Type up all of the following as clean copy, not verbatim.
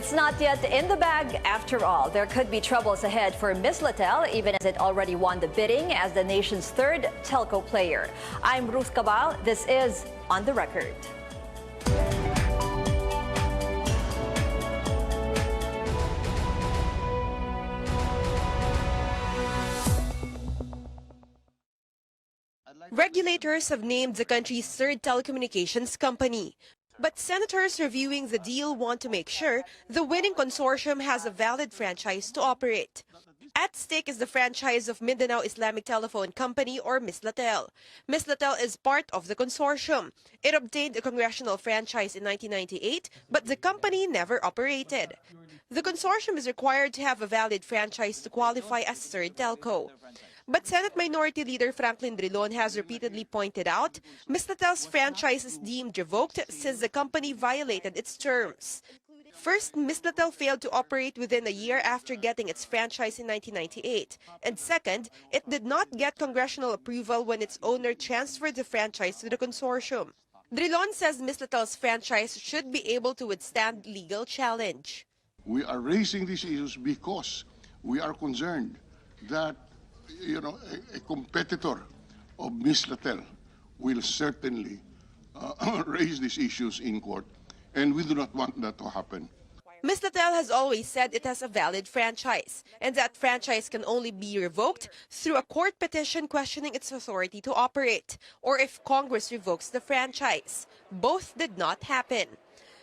It's not yet in the bag after all. There could be troubles ahead for Mislatel, even as it already won the bidding as the nation's third telco player. I'm Ruth Cabal. This is On the Record. Regulators have named the country's third telecommunications company. But senators reviewing the deal want to make sure the winning consortium has a valid franchise to operate. At stake is the franchise of Mindanao Islamic Telephone Company, or Mislatel. Mislatel is part of the consortium. It obtained a congressional franchise in 1998, but the company never operated. The consortium is required to have a valid franchise to qualify as third telco. But Senate Minority Leader Franklin Drilon has repeatedly pointed out Mislatel's franchise is deemed revoked since the company violated its terms. First, Mislatel failed to operate within a year after getting its franchise in 1998. And second, it did not get congressional approval when its owner transferred the franchise to the consortium. Drilon says Mislatel's franchise should be able to withstand legal challenge. We are raising these issues because we are concerned that a competitor of Mislatel will certainly raise these issues in court, and we do not want that to happen. Mislatel has always said it has a valid franchise, and that franchise can only be revoked through a court petition questioning its authority to operate, or if Congress revokes the franchise. Both did not happen.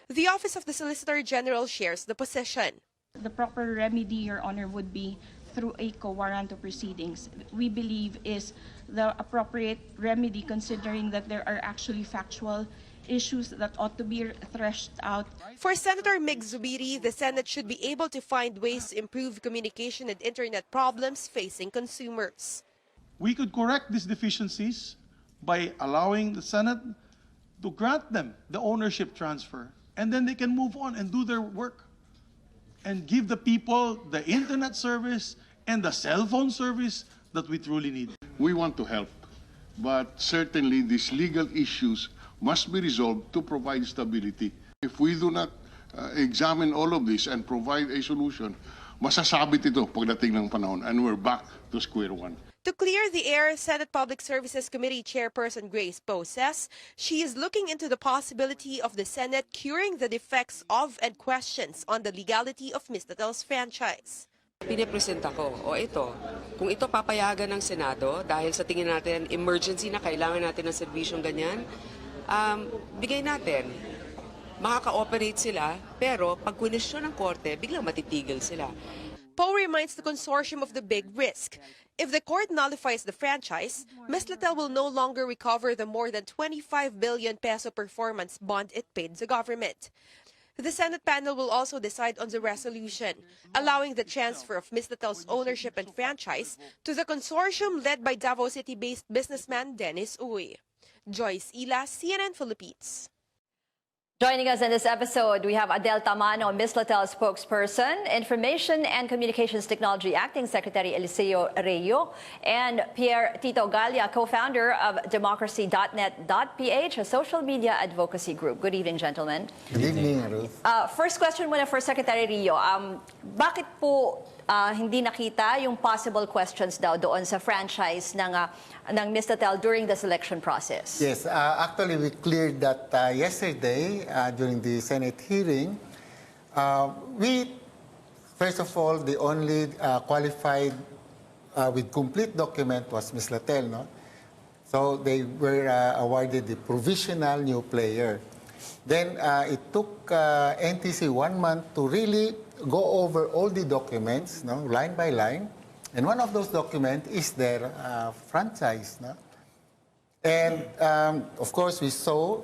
The Office of the Solicitor General shares the position. The proper remedy, Your Honor, would be through a co-warranto proceedings. We believe is the appropriate remedy, considering that there are actually factual issues that ought to be threshed out. For Senator Mig Zubiri, the Senate should be able to find ways to improve communication and internet problems facing consumers. We could correct these deficiencies by allowing the Senate to grant them the ownership transfer, and then they can move on and do their work and give the people the internet service and the cell phone service that we truly need. We want to help, but certainly these legal issues must be resolved to provide stability. If we do not examine all of this and provide a solution, masasabit ito pagdating ng panahon, and we're back to square one. To clear the air, Senate Public Services Committee Chairperson Grace Poe says she is looking into the possibility of the Senate curing the defects of and questions on the legality of Mislatel's franchise. Pinipresenta ko, kung ito papayagan ng Senado dahil sa tingin natin emergency na kailangan natin ng serbisyong ganyan, bigay natin. Makaka-operate sila, pero pag kwenisyon ng korte, biglang matitigil sila. Poe reminds the consortium of the big risk. If the court nullifies the franchise, Mislatel will no longer recover the more than 25 billion peso performance bond it paid the government. The Senate panel will also decide on the resolution, allowing the transfer of Mislatel's ownership and franchise to the consortium led by Davao City-based businessman Dennis Uy. Joyce Ila, CNN Philippines. Joining us in this episode, we have Adel Tamano, Mislatel spokesperson, Information and Communications Technology Acting Secretary Eliseo Reo, and Pierre Tito Galia, co-founder of democracy.net.ph, a social media advocacy group. Good evening, gentlemen. Good evening, Ruth. First question muna for Secretary Reo. Bakit po hindi nakita yung possible questions daw doon sa franchise ng Mislatel during the selection process? Yes, actually we cleared that yesterday during the Senate hearing. First of all, the only qualified with complete document was Mislatel, no? So they were awarded the provisional new player. Then it took NTC 1 month to really go over all the documents, no, line by line. And one of those documents is their franchise. No? And of course, we saw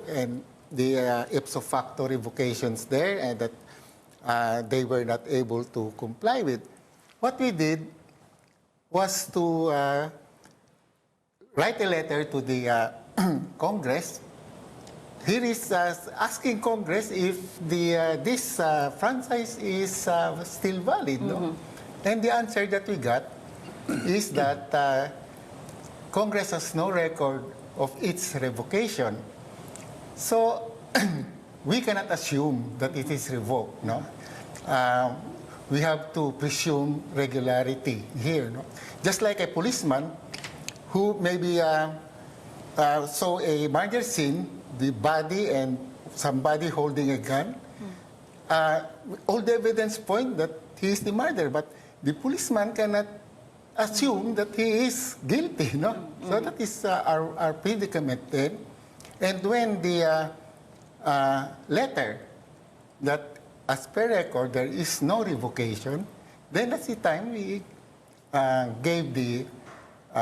the ipso facto revocations there, and that they were not able to comply with. What we did was to write a letter to the Congress. Here is asking Congress if this franchise is still valid. No? And the answer that we got is that Congress has no record of its revocation. So we cannot assume that it is revoked. No? we have to presume regularity here. No? Just like a policeman who maybe saw a murder scene, the body and somebody holding a gun, all the evidence point that he is the murderer, but the policeman cannot assume that he is guilty. No? So that is our predicament then. And when the letter that as per record there is no revocation, then that's the time we gave the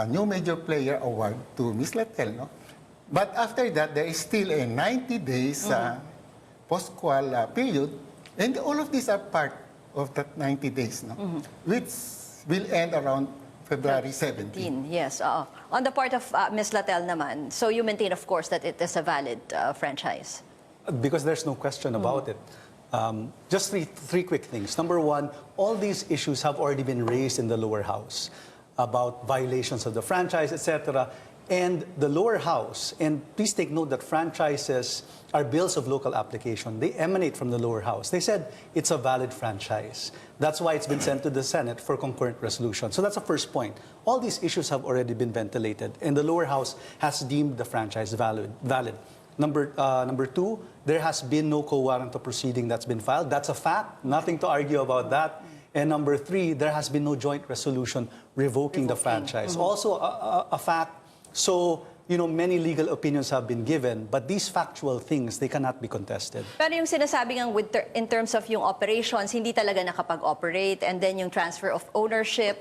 new major player award to Mislatel. No? But after that, there is still a 90 days post-qual period, and all of these are part of that 90 days, no? Which will end around February 17. Yes. On the part of Mislatel naman, so you maintain, of course, that it is a valid franchise? Because there's no question about it. Just three quick things. Number one, all these issues have already been raised in the lower house about violations of the franchise, etc. And the lower house, and please take note that franchises are bills of local application. They emanate from the lower house. They said it's a valid franchise. That's why it's been sent to the Senate for concurrent resolution. So that's the first point. All these issues have already been ventilated, and the lower house has deemed the franchise valid. Number two, there has been no quo warranto proceeding that's been filed. That's a fact. Nothing to argue about that. And number three, there has been no joint resolution revoking the franchise. Also a fact. So, you know, many legal opinions have been given, but these factual things, they cannot be contested. Pero yung sinasabi ng in terms of yung operations, hindi talaga nakapag-operate, and then yung transfer of ownership.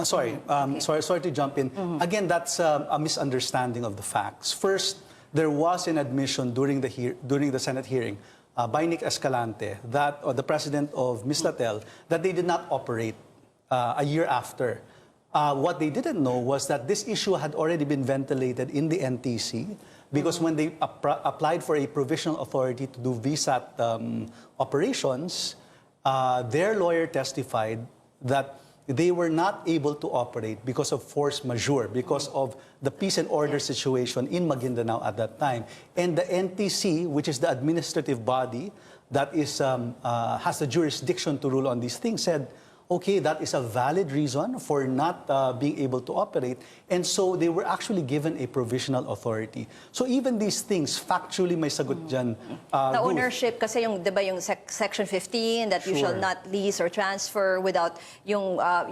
Sorry to jump in. Again, that's a misunderstanding of the facts. First, there was an admission during the Senate hearing by Nick Escalante, the president of Mislatel, that they did not operate a year after. What they didn't know was that this issue had already been ventilated in the NTC, because when they applied for a provisional authority to do VSAT operations, their lawyer testified that they were not able to operate because of force majeure, because of the peace and order situation in Maguindanao at that time. And the NTC, which is the administrative body that is, has the jurisdiction to rule on these things, said, okay, that is a valid reason for not being able to operate. And so they were actually given a provisional authority. So even these things, factually may sagot dyan. The ownership, kasi yung, diba, yung Section 15, that you shall not lease or transfer without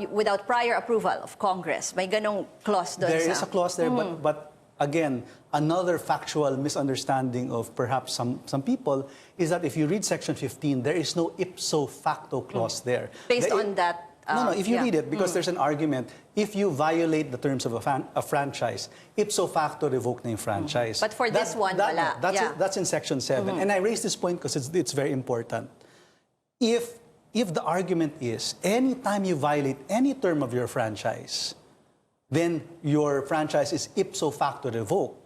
without prior approval of Congress. May ganong clause doon. There is a clause there, but again, another factual misunderstanding of perhaps some people is that if you read Section 15, there is no ipso facto clause there. Based on that... no, if you read it, because there's an argument, if you violate the terms of a franchise, ipso facto revoke na yung franchise. But for this one, wala. That's in Section 7. And I raise this point because it's very important. If the argument is, anytime you violate any term of your franchise, then your franchise is ipso facto revoked.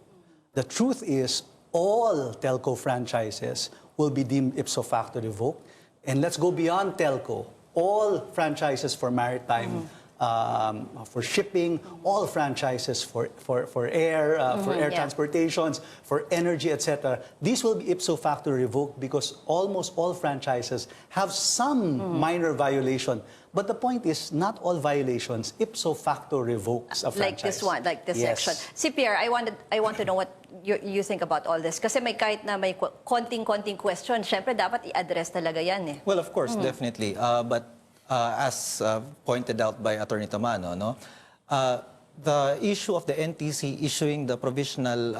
The truth is, all telco franchises will be deemed ipso facto revoked. And let's go beyond telco. All franchises for maritime, for shipping, all franchises for air, for air transportations, for energy, etc. These will be ipso facto revoked because almost all franchises have some minor violation. But the point is, not all violations ipso facto revokes a franchise. Like this one, like this section. Si Pierre, I want to know what you think about all this. Kasi may kahit na may konting question, syempre dapat i-address talaga yan eh. Well, of course, definitely. But as pointed out by Attorney Tamano, no, the issue of the NTC issuing the provisional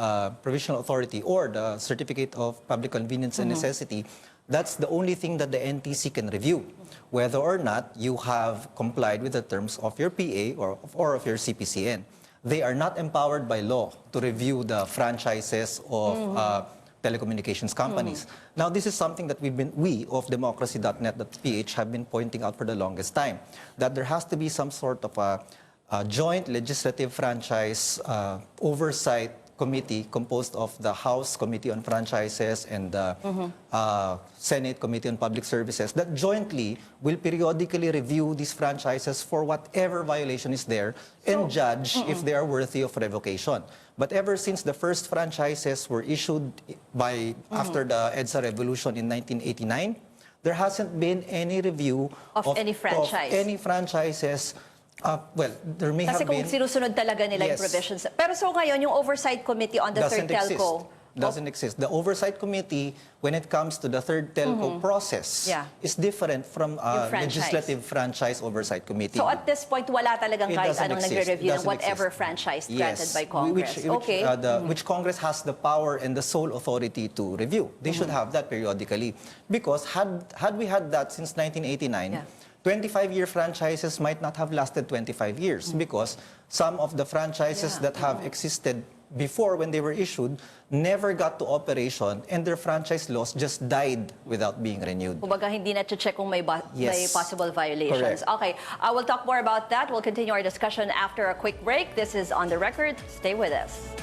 authority or the certificate of public convenience and necessity, that's the only thing that the NTC can review, whether or not you have complied with the terms of your PA or of your CPCN. They are not empowered by law to review the franchises of telecommunications companies. Now, this is something that we of democracy.net.ph have been pointing out for the longest time, that there has to be some sort of a joint legislative franchise oversight committee composed of the House Committee on Franchises and the Senate Committee on Public Services that jointly will periodically review these franchises for whatever violation is there and judge if they are worthy of revocation. But ever since the first franchises were issued after the EDSA revolution in 1989, there hasn't been any review Of any franchise. of any franchises. Well, there may Kasi have kung been. sinusunod talaga nila yung Yes. provisions. Pero so ngayon, yung Oversight Committee on the Third Telco, Doesn't exist. The Oversight Committee, when it comes to the Third Telco process, Yeah. is different from Yung franchise. Legislative Franchise Oversight Committee. so at this point, wala talagang It kahit doesn't anong exist. nagre-review ng Doesn't whatever exist. franchise granted by Congress. Which Congress has the power and the sole authority to review. They should have that periodically. Because had we had that since 1989, Yeah. 25-year franchises might not have lasted 25 years because some of the franchises Yeah. that have existed before when they were issued never got to operation and their franchise laws just died without being renewed. Kumbaga, hindi na check kung may Yes. possible violations. Correct. Okay, we'll talk more about that. We'll continue our discussion after a quick break. This is On the Record. Stay with us.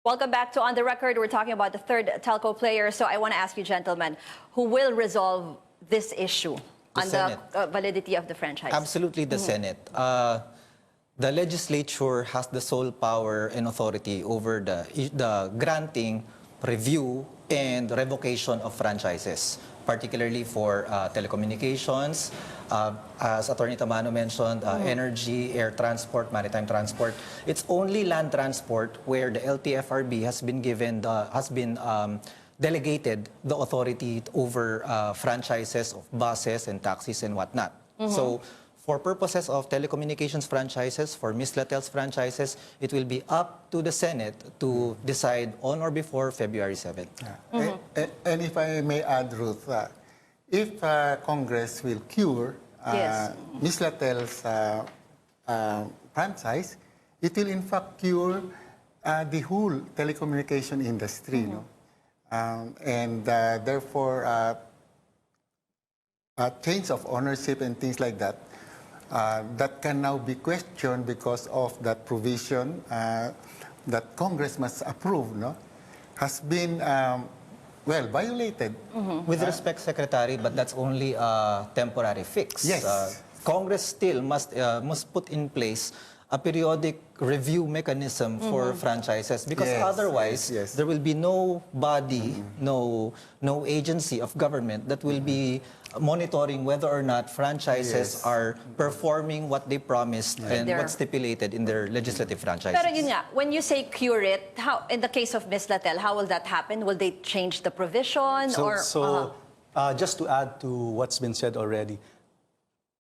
Welcome back to On the Record. We're talking about the third telco player. So I want to ask you, gentlemen, who will resolve this issue on Senate. the validity of the franchise? Absolutely the Senate. The legislature has the sole power and authority over the granting, review, and revocation of franchises, particularly for telecommunications, as Attorney Tamano mentioned, energy, air transport, maritime transport. It's only land transport where the LTFRB has been delegated the authority over franchises of buses and taxis and whatnot. So, for purposes of telecommunications franchises, for Mislatel's franchises, it will be up to the Senate to decide on or before February 7th. And if I may add, Ruth, if Congress will cure Yes. Mislatel's franchise, it will in fact cure the whole telecommunication industry, no? And therefore, change of ownership and things like that, that can now be questioned because of that provision that Congress must approve, no? Has been violated. With respect, Secretary, but that's only a temporary fix. Yes. Congress still must put in place a periodic review mechanism for franchises because Yes, otherwise yes. there will be no body, no agency of government that will be monitoring whether or not franchises Yes. are performing what they promised and They're- what's stipulated in their legislative franchises. Pero yun nga, when you say cure it, how, in the case of Mislatel, how will that happen? Will they change the provision? Just to add to what's been said already,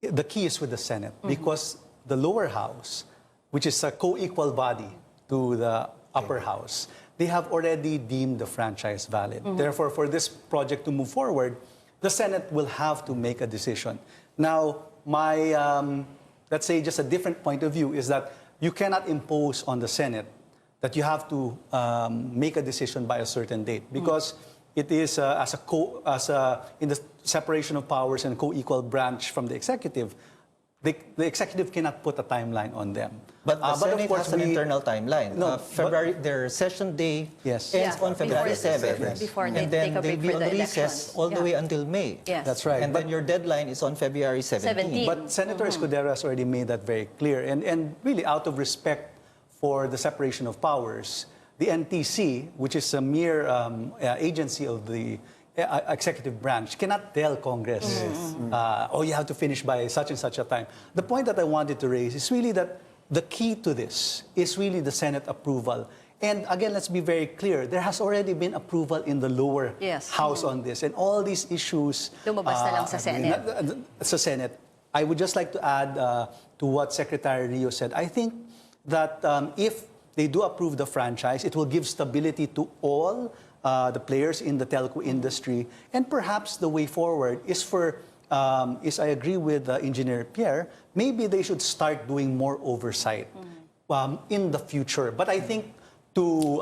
the key is with the Senate because the lower house, which is a co-equal body to the upper house, they have already deemed the franchise valid. Therefore, for this project to move forward, the Senate will have to make a decision. Now, my, let's say just a different point of view is that you cannot impose on the Senate that you have to make a decision by a certain date because it is in the separation of powers and co-equal branch from the executive. The executive cannot put a timeline on them. But the Senate of course has an internal timeline. No, Their session day Yes. ends Yeah, on February before- 7th. before they and then take a break they'll be for on the recess elections. all the Yeah. way until May. Yes. That's right. And then your deadline is on February 17th. 17th. But Senator Escudero has already made that very clear. And really, out of respect for the separation of powers, the NTC, which is a mere agency of the executive branch, cannot tell Congress, oh, you have to finish by such and such a time. The point that I wanted to raise is really that the key to this is really the Senate approval. And again, let's be very clear, there has already been approval in the lower Yes. house on this. And all these issues... Lumabas na lang sa Senate. Sa Senate. I would just like to add to what Secretary Rio said. I think that if they do approve the franchise, it will give stability to all the players in the telco industry. And perhaps the way forward is I agree with Engineer Pierre, maybe they should start doing more oversight in the future. But I think to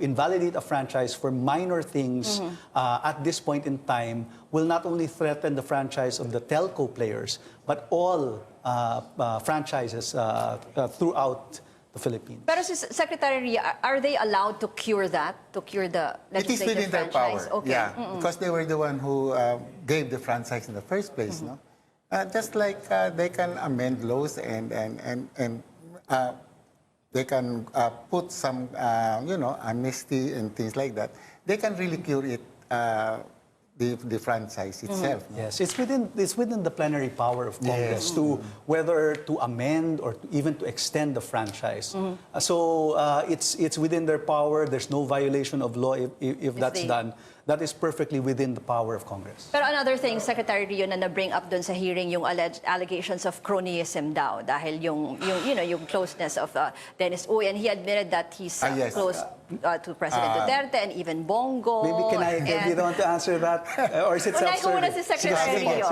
invalidate a franchise for minor things at this point in time will not only threaten the franchise of the telco players, but all franchises throughout the Philippines. Pero Secretary Ria, are they allowed to cure that? To cure the It is legislative within their franchise? power. Okay. Yeah, because they were the one who gave the franchise in the first place, no? Just like they can amend laws and they can put some, amnesty and things like that. They can really cure it, the franchise itself. No? Yes, it's within the plenary power of Congress to whether to amend or even to extend the franchise. So it's within their power. There's no violation of law if that's done. That is perfectly within the power of Congress. Pero another thing, Secretary Rio, na na-bring up dun sa hearing yung alleged allegations of cronyism daw dahil yung closeness of Dennis Uy, and he admitted that he's close to President Duterte and even Bongo. Maybe can I get you to answer that? Or is it self-serving? Unahin ko muna si Secretary Rio.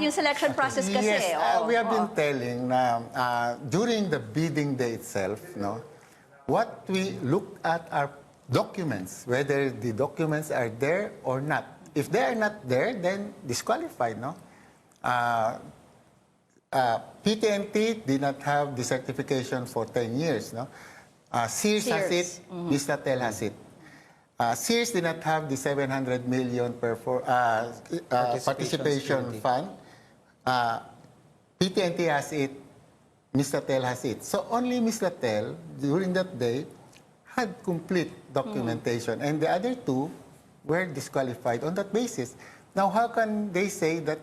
Yung selection process kasi. Yes, we have been telling na during the bidding day itself, no, what we looked at are documents, whether the documents are there or not. If they are not there, then disqualified, no? PTNT did not have the certification for 10 years, no? Sears has it, Mislatel has it. Sears did not have the 700 million participation fund. PTNT has it, Mislatel has it. So only Mislatel, during that day, had complete documentation, and the other two were disqualified on that basis. Now, how can they say that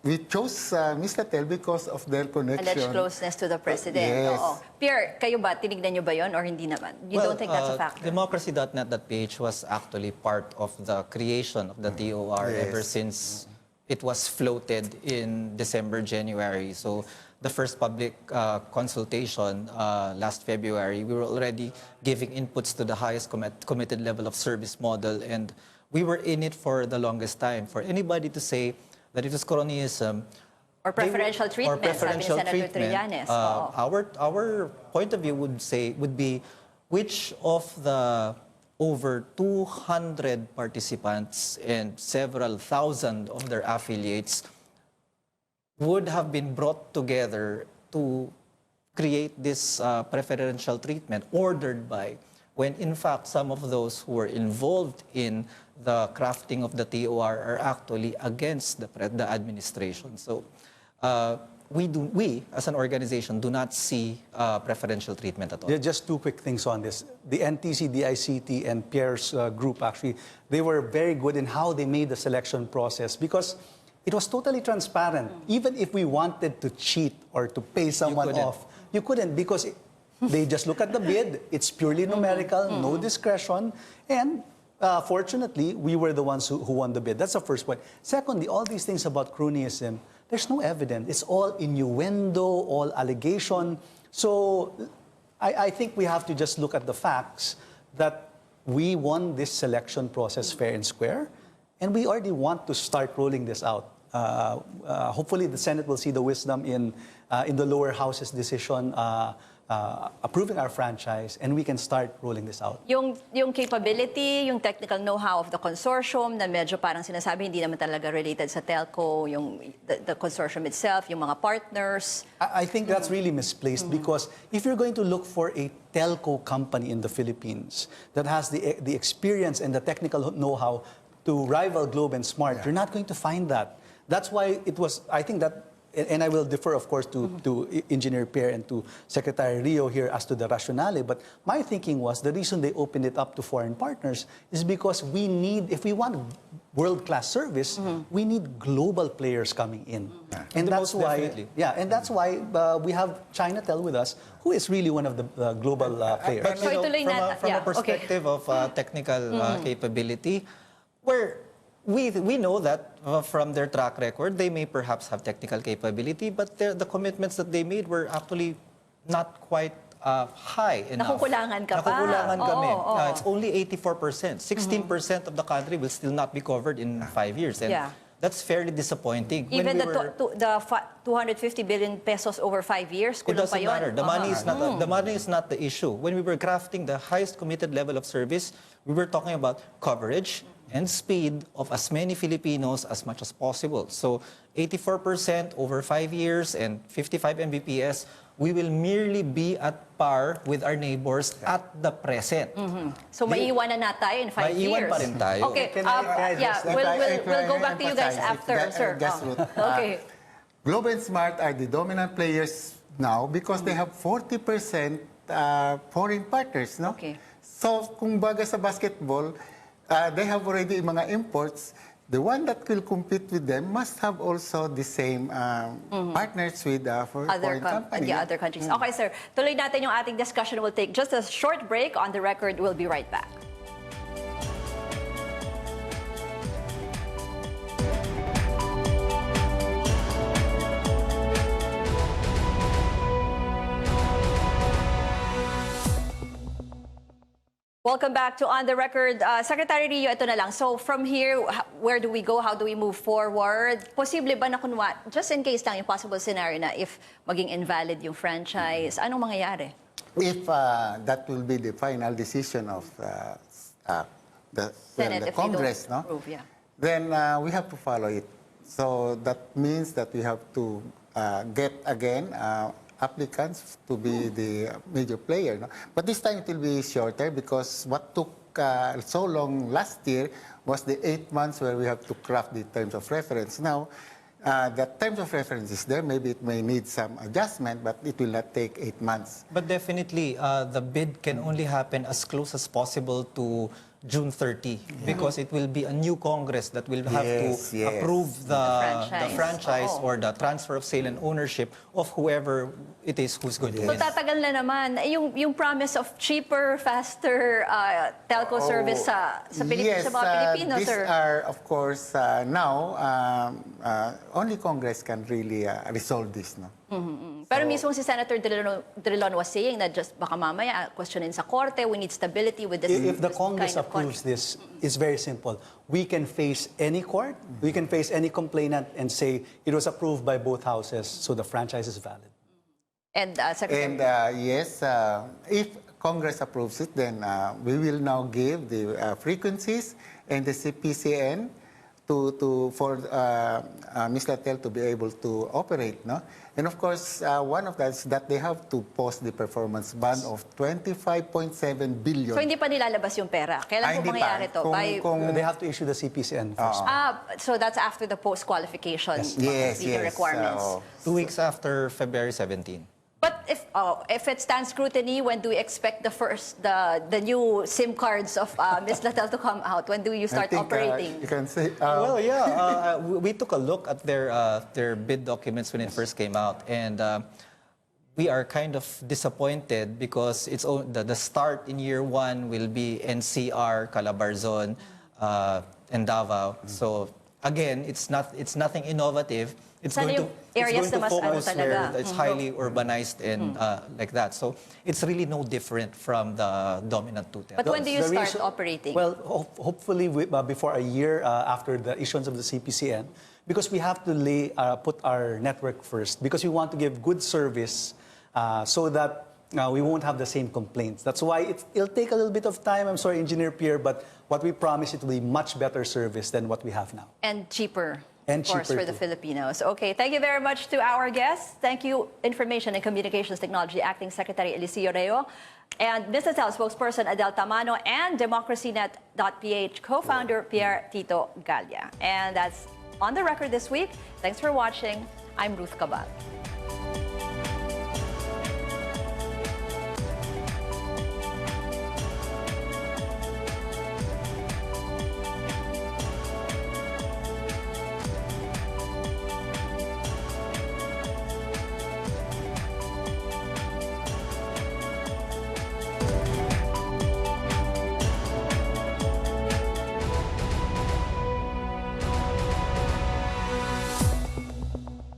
we chose Mislatel because of their connection? Alleged closeness to the President. Yes. Oo. Pierre, kayo ba, tinignan nyo ba yun or hindi naman? You don't think that's a factor? Democracy.net, that page was actually part of the creation of the TOR ever since it was floated in December, January. So the first public consultation last February, we were already giving inputs to the highest committed level of service model, and we were in it for the longest time. For anybody to say that it was cronyism or preferential treatment, sabi ni Senator Trillanes. Our point of view would be which of the over 200 participants and several thousand of their affiliates would have been brought together to create this preferential treatment ordered by, when in fact some of those who were involved in the crafting of the TOR are actually against the administration. So we as an organization do not see preferential treatment at all. Yeah, just two quick things on this. The NTC, DICT, and Pierre's group, actually, they were very good in how they made the selection process because it was totally transparent. Even if we wanted to cheat or to pay someone off, you couldn't because they just look at the bid. It's purely numerical, no discretion. And fortunately, we were the ones who won the bid. That's the first point. Secondly, all these things about cronyism, there's no evidence. It's all innuendo, all allegation. So I think we have to just look at the facts that we won this selection process fair and square, and we already want to start rolling this out. Hopefully, the Senate will see the wisdom in the lower house's decision approving our franchise, and we can start rolling this out. Yung capability, yung technical know-how of the consortium na medyo parang sinasabi hindi naman talaga related sa telco, yung the consortium itself, yung mga partners. I think that's really misplaced because if you're going to look for a telco company in the Philippines that has the experience and the technical know-how to rival Globe and Smart, you're not going to find that. That's why it was, I think that, and I will defer, of course, to Engineer Pierre and to Secretary Rio here as to the rationale, but my thinking was the reason they opened it up to foreign partners is because we need, if we want world-class service, we need global players coming in. And that's why, and that's why we have Chinatel with us, who is really one of the global players. But, you know, from a perspective of technical capability, where we know that from their track record, they may perhaps have technical capability, but the commitments that they made were actually not quite high enough. Nakukulangan ka pa. Nakukulangan kami. It's only 84%. 16% of the country will still not be covered in 5 years. And that's fairly disappointing. Even the 250 billion pesos over 5 years, it doesn't matter. The money is not the money is not the issue. When we were crafting the highest committed level of service, we were talking about coverage and speed of as many Filipinos as much as possible. So 84% over 5 years and 55 Mbps, we will merely be at par with our neighbors at the present. So maiiwanan na tayo in 5 years. Maiiwan pa rin tayo. Okay, Can I yeah, just- we'll go back to you guys emphasize after, that, sir. just Oh. Ruth, Okay. Globe and Smart are the dominant players now because they have 40% foreign partners, no? Okay. So, kung baga sa basketball, they have already mga imports. The one that will compete with them must have also the same partners with foreign company. Yeah, other countries. Okay, sir. Tuloy natin yung ating discussion. We'll take just a short break. On the record, we'll be right back. Welcome back to On the Record. Secretary Rio, ito na lang. So from here, where do we go? How do we move forward? Posible ba na just in case lang yung possible scenario na if maging invalid yung franchise, anong mangyayari? If that will be the final decision of the Senate, if they don't Congress, no? approve, yeah. Then we have to follow it. So that means that we have to get again applicants to be the major player. No? But this time it will be shorter because what took so long last year was the 8 months where we have to craft the terms of reference. Now, the terms of reference is there. Maybe it may need some adjustment, but it will not take 8 months. But definitely, the bid can only happen as close as possible to June 30 because it will be a new Congress that will have Yes, to yes. approve the franchise Oo. or the transfer of sale and ownership of whoever it is who's going to So win. tatagal na naman. Yung promise of cheaper, faster telco service sa Yes, mga Pilipino, these sir. are, of course, now, only Congress can really resolve this. No? Pero mismo si Senator Drilon was saying that just baka mamaya questionin sa korte, we need stability with this. If the this Congress kind of approves this, it's very simple. We can face any court, we can face any complainant and say it was approved by both houses, so the franchise is valid. And Secretary, And yes, if Congress approves it, then we will now give the frequencies and the CPCN for Mislatel to be able to operate, no? And of course, one of that is that they have to post the performance bond of 25.7 billion. so hindi pa nilalabas yung pera. Kailan po Hindi mangyayari pa. to? They have to issue the CPCN first. So that's after the post-qualification Yes, legal yes. requirements. 2 weeks after February 17. But if it stands scrutiny, when do we expect the new SIM cards of Mislatel to come out? When do you start I think, operating? you can say, Well, yeah, we took a look at their bid documents when it first came out, and we are kind of disappointed because the start in year 1 will be NCR, Calabarzon, and Davao. So again, it's nothing innovative. It's Sana going yung areas to na mas focus where talaga. it's highly urbanized and like that. So it's really no different from the dominant two But when do you The start reason- operating? Well, hopefully before a year after the issuance of the CPCN, because we have to put our network first, because we want to give good service so that we won't have the same complaints. That's why it'll take a little bit of time. I'm sorry, Engineer Pierre, but what we promise, it will be much better service than what we have now. And cheaper. And of course, cheaper for the too. Filipinos. Okay, thank you very much to our guests. Thank you, Information and Communications Technology Acting Secretary Eliseo Reo, and Mislatel spokesperson Adel Tamano, and DemocracyNet.ph co-founder Pierre Tito Gallia. And that's On the Record this week. Thanks for watching. I'm Ruth Cabal.